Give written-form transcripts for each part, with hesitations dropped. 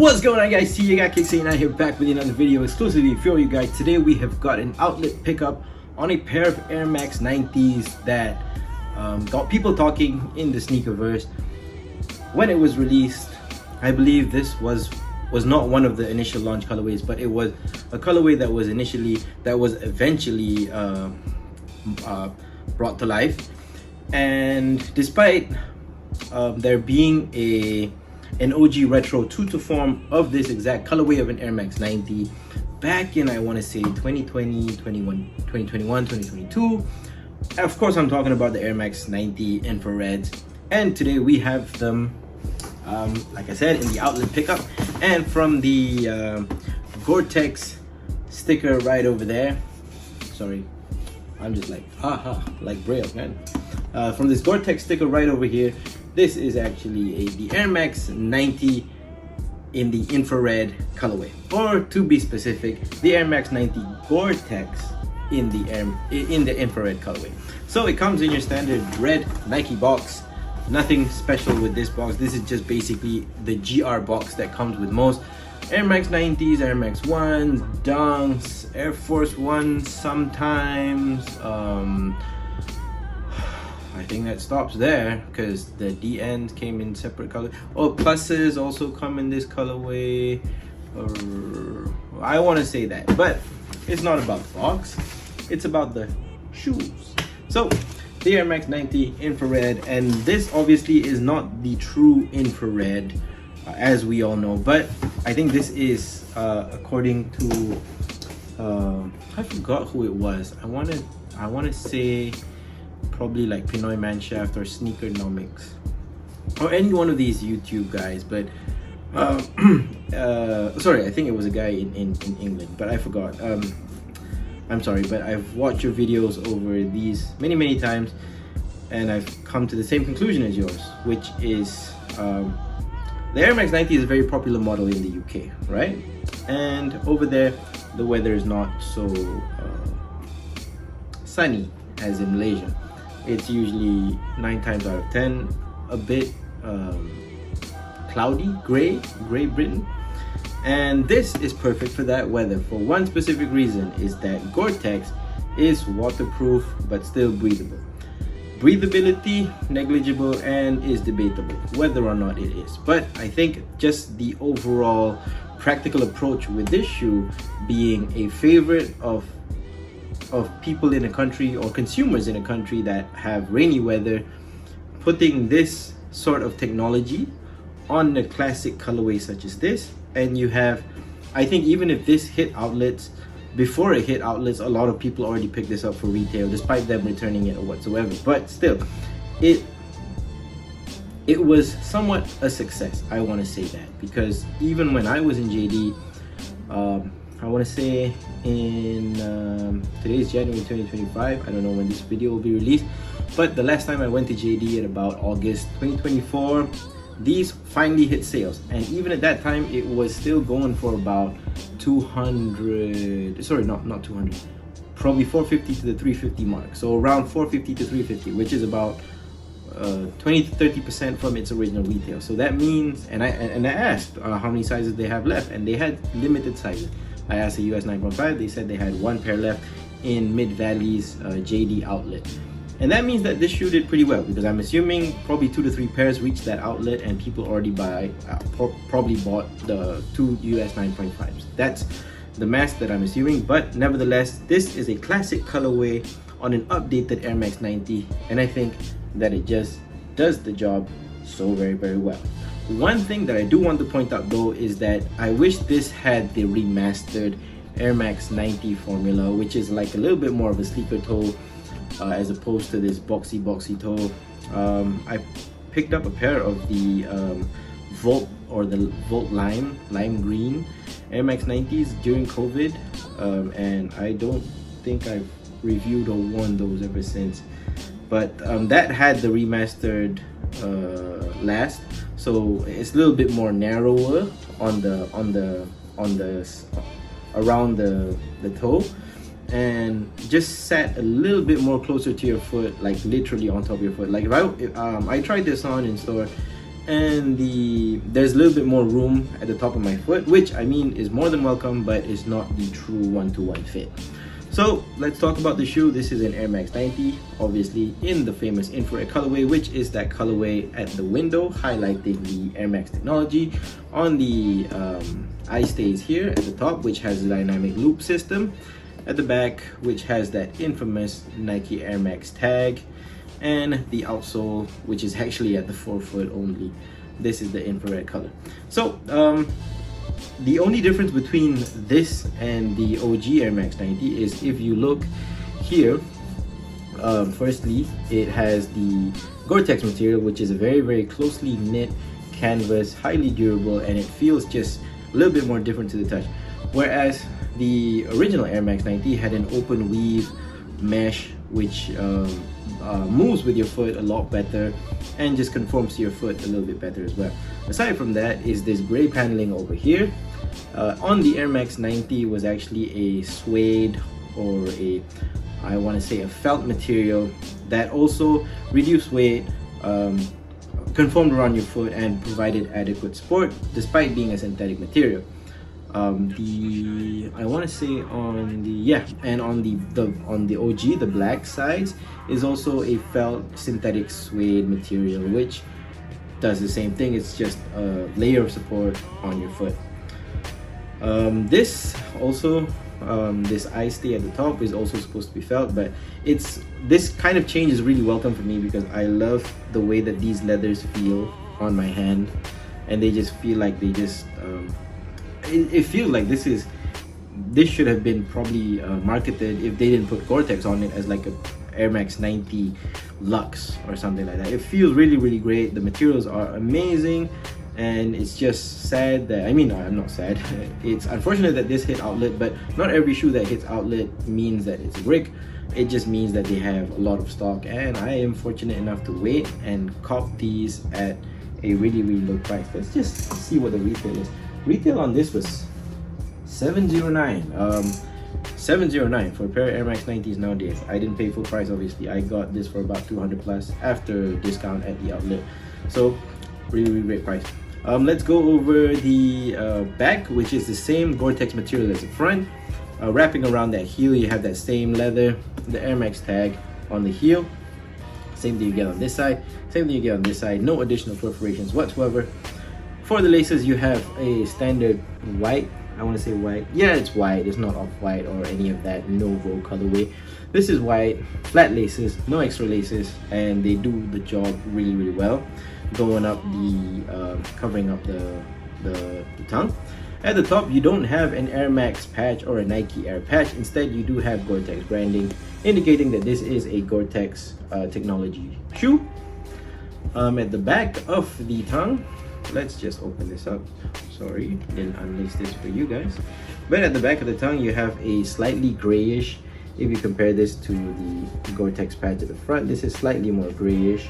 What's going on, guys? See you guys, Kixie, here back with another video exclusively for you guys. Today we have got an outlet pickup on a pair of Air Max 90s that got people talking in the sneakerverse. When it was released, I believe this was not one of the initial launch colorways, but it was a colorway that was eventually brought to life. And despite there being an OG retro true to form of this exact colorway of an Air Max 90 back in, I want to say 2020, 2022. Of course, I'm talking about the Air Max 90 Infrared, and today we have them, like I said, in the outlet pickup, and from the Gore Tex sticker right over there. Sorry, I'm just like like Braille, man. From this Gore Tex sticker right over here, this is actually the Air Max 90 in the infrared colorway, or to be specific, the Air Max 90 Gore Tex in the infrared colorway. So it comes in your standard red Nike box. Nothing special with this box. This is just basically the GR box that comes with most Air Max 90s, Air Max 1s, Dunks, Air Force 1s sometimes. I think that stops there because the DNs came in separate color. Oh, pluses also come in this colorway. I want to say that, but it's not about the box. It's about the shoes. So the Air Max 90 infrared, and this obviously is not the true infrared, as we all know. But I think this is according to I forgot who it was. I want to say probably like Pinoy Manshaft or Sneakernomics or any one of these YouTube guys, but sorry, I think it was a guy in England, but I forgot. I'm sorry, but I've watched your videos over these many times, and I've come to the same conclusion as yours, which is the Air Max 90 is a very popular model in the UK, right? And over there the weather is not so sunny as in Malaysia. It's usually 9 times out of 10 a bit cloudy, gray Britain, and this is perfect for that weather for one specific reason, is that Gore Tex is waterproof but still breathable. Breathability negligible and is debatable whether or not it is, but I think just the overall practical approach with this shoe being a favorite of people in a country, or consumers in a country that have rainy weather, putting this sort of technology on a classic colorway such as this, and you have, I think even if this hit outlets, before it hit outlets, a lot of people already picked this up for retail despite them returning it or whatsoever, but still it was somewhat a success. I want to say that because even when I was in JD, I want to say in today's January 2025, I don't know when this video will be released, but the last time I went to JD at about August 2024, these finally hit sales, and even at that time it was still going for about 200, sorry, not 200, probably 450 to the 350 mark, so around 450 to 350, which is about 20 to 30% from its original retail. So that means, and I asked how many sizes they have left, and they had limited sizes. I asked a US 9.5, they said they had 1 pair left in Mid-Valley's JD outlet. And that means that this shoe did pretty well, because I'm assuming probably 2 to 3 pairs reached that outlet and people already probably bought the 2 US 9.5s. That's the math that I'm assuming, but nevertheless, this is a classic colorway on an updated Air Max 90, and I think that it just does the job so very well. One thing that I do want to point out though is that I wish this had the remastered Air Max 90 formula, which is like a little bit more of a sleeker toe as opposed to this boxy toe. I picked up a pair of the Volt, or the Volt lime green Air Max 90s during COVID, and I don't think I've reviewed or worn those ever since, but that had the remastered last, so it's a little bit more narrower on the around the toe, and just sat a little bit more closer to your foot, like literally on top of your foot. Like if I tried this on in store, and there's a little bit more room at the top of my foot, which I mean is more than welcome, but it's not the true one-to-one fit. So let's talk about the shoe. This is an Air Max 90, obviously in the famous infrared colorway, which is that colorway at the window highlighting the Air Max technology. On the eye stays here at the top, which has a dynamic loop system. At the back, which has that infamous Nike Air Max tag, and the outsole, which is actually at the forefoot only. This is the infrared color. So the only difference between this and the OG Air Max 90 is if you look here, firstly it has the Gore Tex material, which is a very closely knit canvas, highly durable, and it feels just a little bit more different to the touch. Whereas the original Air Max 90 had an open weave mesh, which moves with your foot a lot better and just conforms to your foot a little bit better as well. Aside from that is this gray paneling over here. On the Air Max 90 was actually a suede, or I want to say a felt material that also reduced weight, conformed around your foot, and provided adequate support despite being a synthetic material. I want to say on the OG, the black sides is also a felt synthetic suede material, which does the same thing. It's just a layer of support on your foot. This also, this eye stay at the top is also supposed to be felt, but this kind of change is really welcome for me because I love the way that these leathers feel on my hand, and they just feel like they just it feels like this should have been probably marketed if they didn't put Gore Tex on it as like a Air Max 90 Luxe or something like that. It feels really great. The materials are amazing, and it's just sad that, I mean, I'm not sad, it's unfortunate that this hit outlet, but not every shoe that hits outlet means that it's a brick. It just means that they have a lot of stock, and I am fortunate enough to wait and cop these at a really low price. Let's just see what the retail is. Retail on this was $709. $709 for a pair of Air Max 90s nowadays. I didn't pay full price, obviously. I got this for about 200 plus after discount at the outlet. So really great price. Let's go over the back, which is the same Gore Tex material as the front. Wrapping around that heel, you have that same leather, the Air Max tag on the heel. Same thing you get on this side, same thing you get on this side. No additional perforations whatsoever. For the laces, you have a standard white, I want to say white, yeah, it's white, it's not off-white or any of that Novo colorway. This is white, flat laces, no extra laces, and they do the job really well, going up the covering up the tongue. At the top, you don't have an Air Max patch or a Nike Air patch. Instead, you do have Gore Tex branding, indicating that this is a Gore Tex technology shoe. At the back of the tongue, let's just open this up. Sorry, didn't unlace this for you guys. But at the back of the tongue, you have a slightly grayish, if you compare this to the Gore Tex patch at the front, this is slightly more grayish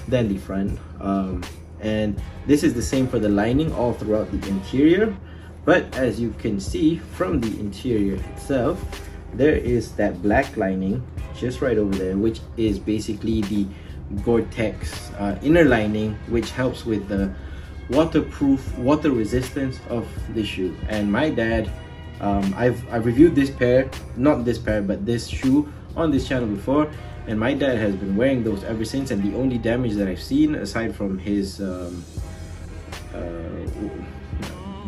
than the front. And this is the same for the lining all throughout the interior. But as you can see from the interior itself, there is that black lining just right over there, which is basically the Gore Tex inner lining, which helps with the waterproof, water resistance of the shoe. And my dad, I've reviewed this pair, not this pair, but this shoe on this channel before, and my dad has been wearing those ever since, and the only damage that I've seen, aside from his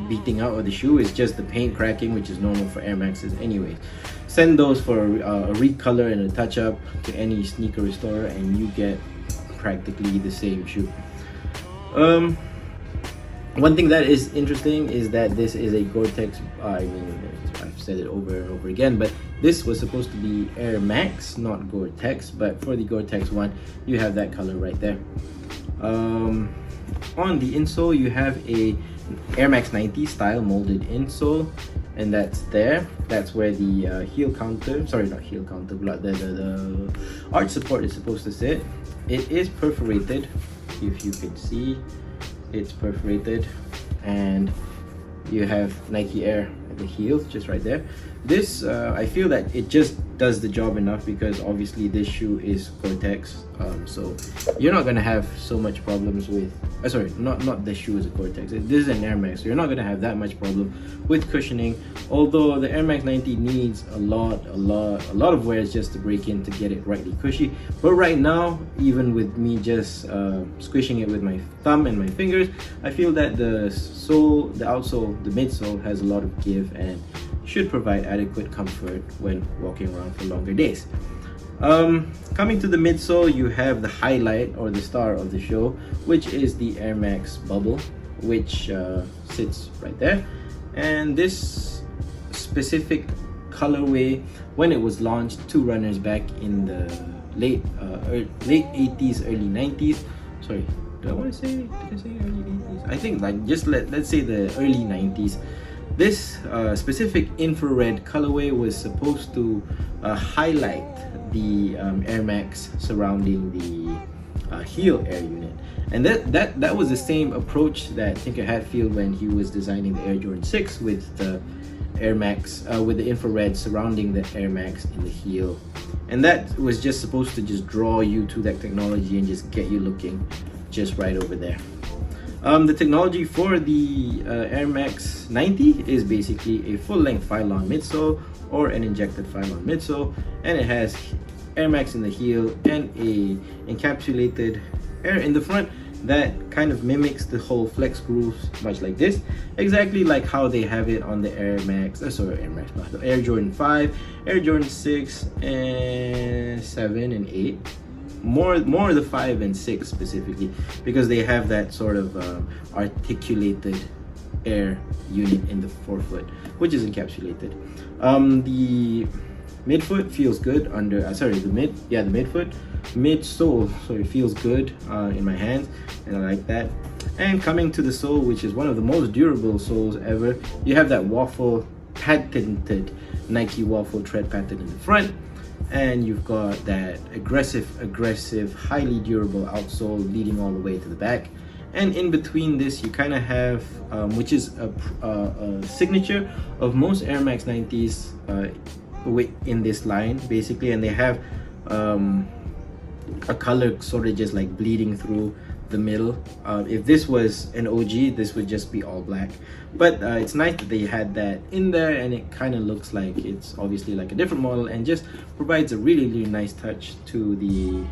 beating out of the shoe, is just the paint cracking, which is normal for Air Maxes anyway. Send those for a recolor and a touch up to any sneaker restorer, and you get practically the same shoe. One thing that is interesting is that this is a Gore Tex, I mean, I've said it over and over again, but this was supposed to be Air Max, not Gore Tex, but for the Gore Tex one, you have that color right there. On the insole, you have a Air Max 90 style molded insole, and that's there. That's where the heel counter, sorry, not heel counter, but the arch support is supposed to sit. It is perforated, if you can see. It's perforated, and you have Nike Air at the heels, just right there. This I feel that it just does the job enough, because obviously this shoe is Gore Tex, so you're not gonna have so much problems with sorry, not this shoe is a Gore Tex, this is an Air Max, so you're not gonna have that much problem with cushioning, although the Air Max 90 needs a lot of wears just to break in to get it rightly cushy. But right now, even with me just squishing it with my thumb and my fingers, I feel that the sole, the outsole, the midsole has a lot of give and should provide adequate comfort when walking around for longer days. Coming to the midsole, you have the highlight or the star of the show, which is the Air Max bubble, which sits right there. And this specific colorway, when it was launched 2 runners back in the late 80s, early 90s, sorry, did I say early 80s? I think like just let's say the early 90s. This specific infrared colorway was supposed to highlight the Air Max surrounding the heel air unit, and that was the same approach that Tinker Hatfield when he was designing the Air Jordan 6 with the Air Max with the infrared surrounding the Air Max in the heel, and that was just supposed to just draw you to that technology and just get you looking just right over there. The technology for the Air Max 90 is basically a full-length Phylon midsole or an injected Phylon midsole, and it has Air Max in the heel and a encapsulated air in the front that kind of mimics the whole flex grooves, much like this, exactly like how they have it on the Air Max, the Air Jordan 5, Air Jordan 6, and 7 and 8. More the 5 and 6 specifically, because they have that sort of articulated air unit in the forefoot, which is encapsulated. The midfoot feels good under the midsole feels good in my hands, and I like that. And coming to the sole, which is one of the most durable soles ever, you have that waffle patented Nike waffle tread pattern in the front, and you've got that aggressive, highly durable outsole leading all the way to the back. And in between this, you kind of have, which is a signature of most Air Max 90s in this line, basically, and they have a color sort of just like bleeding through the middle. If this was an OG, this would just be all black, but it's nice that they had that in there, and it kind of looks like it's obviously like a different model and just provides a really nice touch to the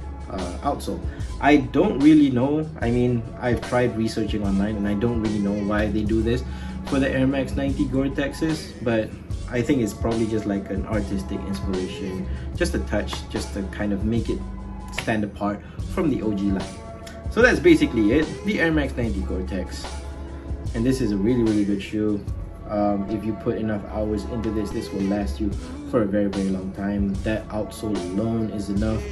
outsole. I don't really know, I mean, I've tried researching online and I don't really know why they do this for the Air Max 90 Gore Texes, but I think it's probably just like an artistic inspiration, just a touch, just to kind of make it stand apart from the OG line. So that's basically it, the Air Max 90 Gore Tex. And this is a really good shoe. If you put enough hours into this, this will last you for a very long time. That outsole alone is enough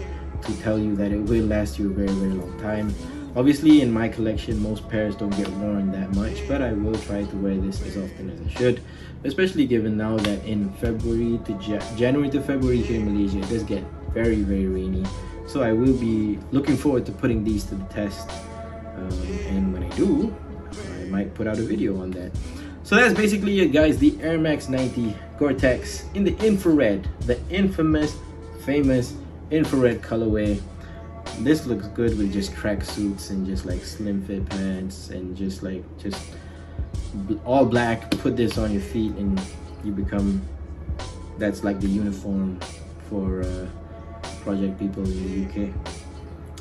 to tell you that it will last you a very long time. Obviously, in my collection, most pairs don't get worn that much, but I will try to wear this as often as I should, especially given now that in January to February here in Malaysia, it does get very rainy. So I will be looking forward to putting these to the test, and when I do, I might put out a video on that. So that's basically it, guys, the Air Max 90 Gore Tex in the infrared, the famous infrared colorway. This looks good with just tracksuits and just like slim fit pants and just all black. Put this on your feet and you become, that's like the uniform for project people in the UK.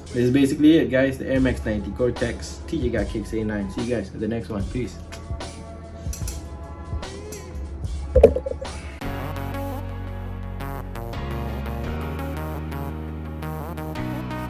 This is basically it, guys, the Air Max 90 Gore Tex TJ Got Kicks A9. See you guys at the next one. Peace.